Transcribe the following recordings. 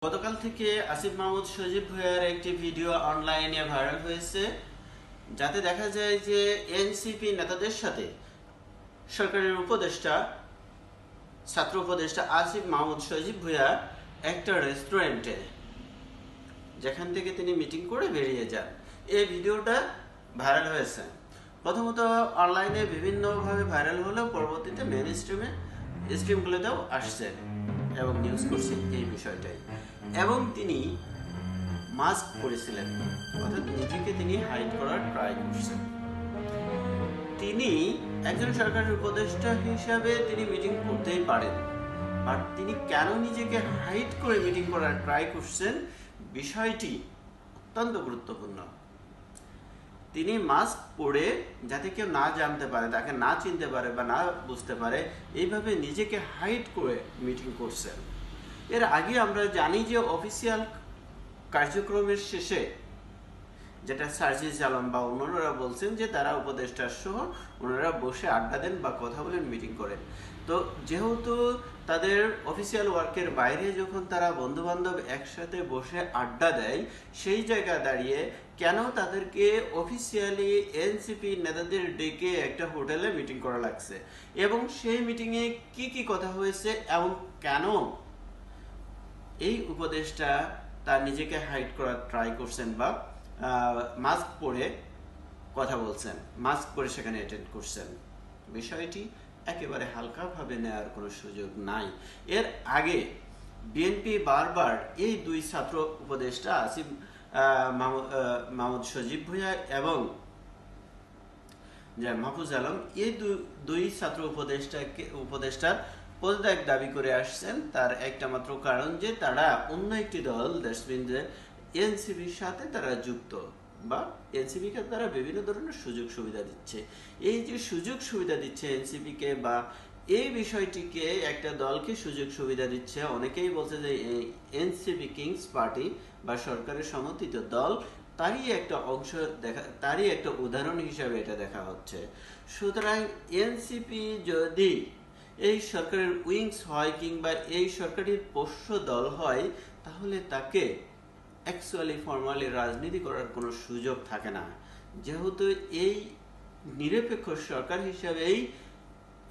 গতকাল থেকে আসিফ মাহমুদ সজীব ভুঁইয়ার একটি ভিডিও অনলাইনে ভাইরাল হয়েছে, যাতে দেখা যায় যে এনসিপি নেতাদের সাথে সরকারের উপদেষ্টা ছাত্র উপদেষ্টা আসিফ মাহমুদ সজীব ভুঁইয়া একটা রেস্টুরেন্টে, যেখান থেকে তিনি মিটিং করে বেরিয়ে যান। এই ভিডিওটা ভাইরাল হয়েছে। প্রথমত অনলাইনে বিভিন্নভাবে ভাইরাল হলেও পরবর্তীতে মেন স্ট্রিমগুলোতেও আসছে এবং নিউজ করছে এই বিষয়টাই। এবং তিনি মাস্ক পরেছিলেন, অর্থাৎ নিজেকে তিনি হাইড করার ট্রাই করছেন। তিনি একজন সরকারের উপদেষ্টা হিসাবে তিনি মিটিং করতেই পারেন, বাট তিনি কেন নিজেকে হাইড করে মিটিং করার ট্রাই করছেন বিষয়টি অত্যন্ত গুরুত্বপূর্ণ। তিনি মাস্ক পরে যাতে কেউ না জানতে পারে, তাকে না চিনতে পারে বা না বুঝতে পারে, এইভাবে নিজেকে হাইড করে মিটিং করছেন। এর আগে আমরা জানি যে অফিসিয়াল কার্যক্রমের শেষে, যেটা সার্জিস আলম বা অন্যরা বলছেন যে তারা উপদেষ্টার সহ ওনারা বসে আড্ডা দেন বা কথা বলেন, মিটিং করেন। তো যেহেতু তাদের অফিসিয়াল ওয়ার্কের বাইরে যখন তারা বন্ধু বান্ধব একসাথে বসে আড্ডা দেয়, সেই জায়গা দাঁড়িয়ে কেন তাদেরকে অফিসিয়ালি এনসিপি নেতাদের ডেকে একটা হোটেলে মিটিং করা লাগছে, এবং সেই মিটিংয়ে কি কি কথা হয়েছে এবং কেন এই উপদেষ্টা তার নিজেকে হাইড করার ট্রাই করছেন বা মাস্ক পরে কথা বলছেন, মাস্ক পরে সেখানে অ্যাটেন্ড করছেন, বিষয়টি একেবারে হালকাভাবে নেওয়ার কোনো সুযোগ নাই। এর আগে বিএনপি বারবার এই দুই ছাত্র উপদেষ্টা আসিফ মাহমুদ সজীব ভুঁইয়া এবং মাহফুজ আলম, এই দুই ছাত্র উপদেষ্টার পদত্যাগ দাবি করে আসছেন। তার একটা মাত্র কারণ যে তারা অন্য একটি দল এনসিপির সাথে তারা যুক্ত, বা এনসিপিকে তারা বিভিন্ন ধরনের সুযোগ সুবিধা দিচ্ছে। এই যে সুযোগ সুবিধা দিচ্ছে এনসিপিকে, বা এই বিষয়টিকে একটা দলকে সুযোগ সুবিধা দিচ্ছে, অনেকেই বলছে যে এনসিপি কিংস পার্টি বা সরকারের সমর্থিত দল, তারই একটা অংশ তারই একটা উদাহরণ হিসাবে এটা দেখা হচ্ছে। সুতরাং এনসিপি যদি এই সরকারের উইংস হয় কিংবা এই সরকারের পোষ্য দল হয়, তাহলে তাকে অ্যাকচুয়ালি ফর্মালি রাজনীতি করার কোনো সুযোগ থাকে না, যেহেতু এই নিরপেক্ষ সরকার হিসাবেই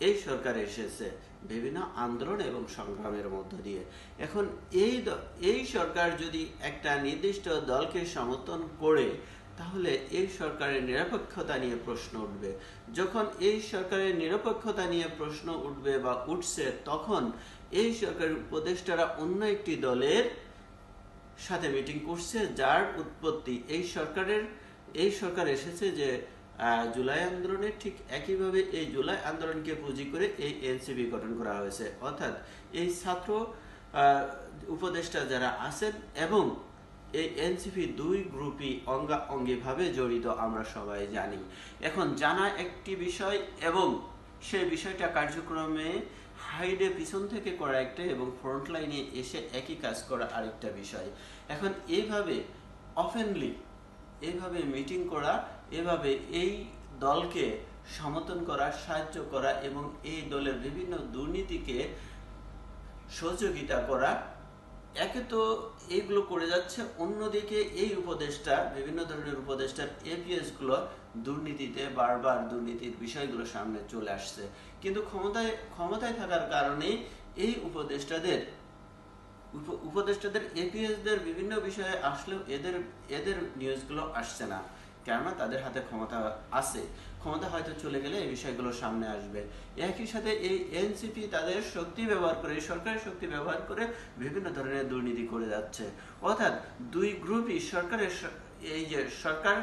এই সরকার এসেছে বিভিন্ন আন্দোলন এবং সংগ্রামের মধ্য দিয়ে। এখন এই সরকার যদি একটা নির্দিষ্ট দলকে সমর্থন করে, তাহলে এই সরকারের নিরপেক্ষতা নিয়ে প্রশ্ন উঠবে। যখন এই সরকারের নিরপেক্ষতা নিয়ে প্রশ্ন উঠবে বা উঠছে, তখন এই সরকারের উপদেষ্টারা অন্য একটি দলের সাথে মিটিং করছে, যার উৎপত্তি এই সরকার এসেছে যে জুলাই আন্দোলনের ঠিক একইভাবে এই জুলাই আন্দোলনকে পুঁজি করে এই এনসিপি গঠন করা হয়েছে। অর্থাৎ এই ছাত্র উপদেষ্টা যারা আছেন এবং এই এনসিপি দুই গ্রুপই অঙ্গাঅঙ্গিভাবে জড়িত, আমরা সবাই জানি। এখন জানা একটি বিষয় এবং সেই বিষয়টা কার্যক্রমে হাইডে পিছন থেকে করা একটা এবং ফ্রন্ট লাইনে এসে একই কাজ করা আরেকটা বিষয়। এখন এইভাবে অফেনলি এইভাবে মিটিং করা, এভাবে এই দলকে সমর্থন করা, সাহায্য করা এবং এই দলের বিভিন্ন দুর্নীতিকে সহযোগিতা করা, একে তো এইগুলো করে যাচ্ছে, অন্যদিকে এই উপদেষ্টা বিভিন্ন ধরনের উপদেষ্টার এপিএস গুলো দুর্নীতিতে বারবার দুর্নীতির বিষয়গুলো সামনে চলে আসছে। কিন্তু ক্ষমতায় থাকার কারণে এই উপদেষ্টাদের এপিএসদের বিভিন্ন বিষয়ে আসলেও এদের নিউজগুলো আসছে না, কেননা তাদের হাতে ক্ষমতা আছে। ক্ষমতা হয়তো চলে গেলে এই বিষয়গুলো সামনে আসবে। একই সাথে এই এনসিপি তাদের শক্তি ব্যবহার করে, সরকারের শক্তি ব্যবহার করে বিভিন্ন ধরনের দুর্নীতি করে যাচ্ছে। অর্থাৎ দুই গ্রুপই এই যে সরকার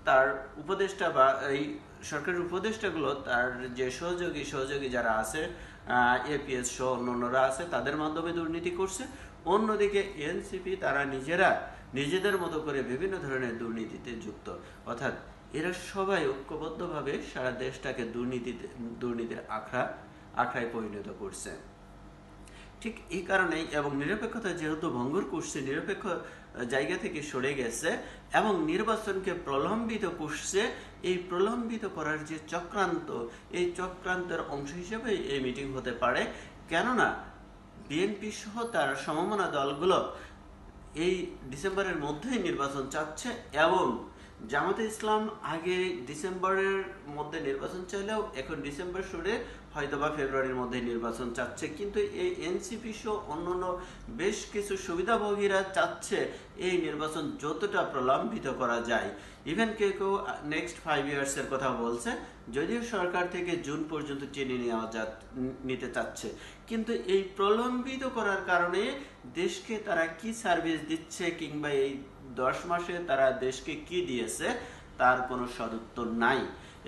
তার উপদেষ্টা বা এই সরকারের উপদেষ্টাগুলো তার যে সহযোগী যারা আছে, এপিএস সহ অন্যরা আছে, তাদের মাধ্যমে দুর্নীতি করছে। অন্যদিকে এনসিপি তারা নিজেদের মতো করে বিভিন্ন ধরনের দুর্নীতিতে যুক্ত। এরা সবাই ঐক্যবদ্ধভাবে সারা দেশটাকে দুর্নীতির আখড়ায় পরিণত করছে। ঠিক এই কারণেই, এবং নিরপেক্ষতা যেহেতু ভঙ্গুর করছে, নিরপেক্ষ জায়গা থেকে সরে গেছে এবং নির্বাচনকে প্রলম্বিত করছে, এই প্রলম্বিত করার যে চক্রান্ত, এই চক্রান্তের অংশ হিসেবে এই মিটিং হতে পারে। কেননা বিএনপি সহ তার সমমনা দলগুলো এই ডিসেম্বরের মধ্যেই নির্বাচন চাচ্ছে এবং জামাতে ইসলাম আগে ডিসেম্বরের মধ্যে নির্বাচন চাইলেও এখন ডিসেম্বর শুরু হয়তোবা ফেব্রুয়ারির মধ্যে নির্বাচন চাচ্ছে, কিন্তু এই এনসিপি সহ অন্যান্য বেশ কিছু সুবিধাভোগীরা চাচ্ছে এই নির্বাচন যতটা প্রলম্বিত করা যায়। ইভেন কেউ কেউ নেক্সট 5 ইয়ার্সের কথা বলছে, যদিও সরকার থেকে জুন পর্যন্ত টেনে নিতে চাচ্ছে। কিন্তু এই প্রলম্বিত করার কারণে দেশকে তারা কি সার্ভিস দিচ্ছে কিংবা এই 10 মাসে তারা দেশকে কি দিয়েছে তার কোনো সদুত্তর নাই।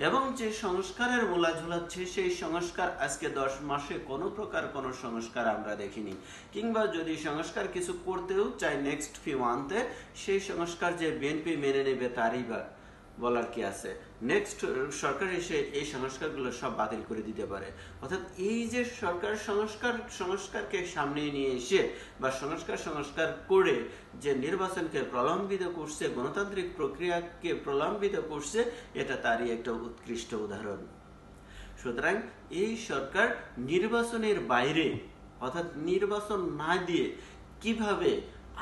এবং যে সংস্কারের মূলা ঝুলাচ্ছে সেই সংস্কার আজকে 10 মাসে কোনো প্রকার কোনো সংস্কার আমরা দেখিনি, কিংবা যদি সংস্কার কিছু করতেও চাই নেক্সট ফিউ মান্থে, সেই সংস্কার যে বিএনপি মেনে নেবে তারই বা বলার কি আছে। নেক্সট সরকার এসে এই সংস্কারগুলো সব বাতিল করে দিতে পারে। অর্থাৎ এই যে সরকার সংস্কারকে সামনে নিয়ে এসে বা সংস্কার করে যে নির্বাচনকে প্রলম্বিত করছে, গণতান্ত্রিক প্রক্রিয়াকে প্রলম্বিত করছে, এটা তারই একটা উৎকৃষ্ট উদাহরণ। সুতরাং এই সরকার নির্বাচনের বাইরে, অর্থাৎ নির্বাচন না দিয়ে কিভাবে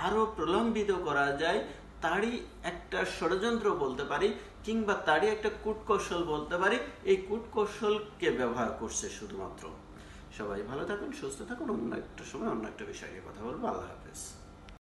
আরো প্রলম্বিত করা যায় তারই একটা ষড়যন্ত্র বলতে পারি, কিংবা তারই একটা কূটকৌশল বলতে পারি। এই কূটকৌশলকে ব্যবহার করছে শুধুমাত্র। সবাই ভালো থাকুন, সুস্থ থাকুন। অন্য একটা সময় অন্য একটা বিষয় নিয়ে কথা বলবো। আল্লাহ হাফেজ।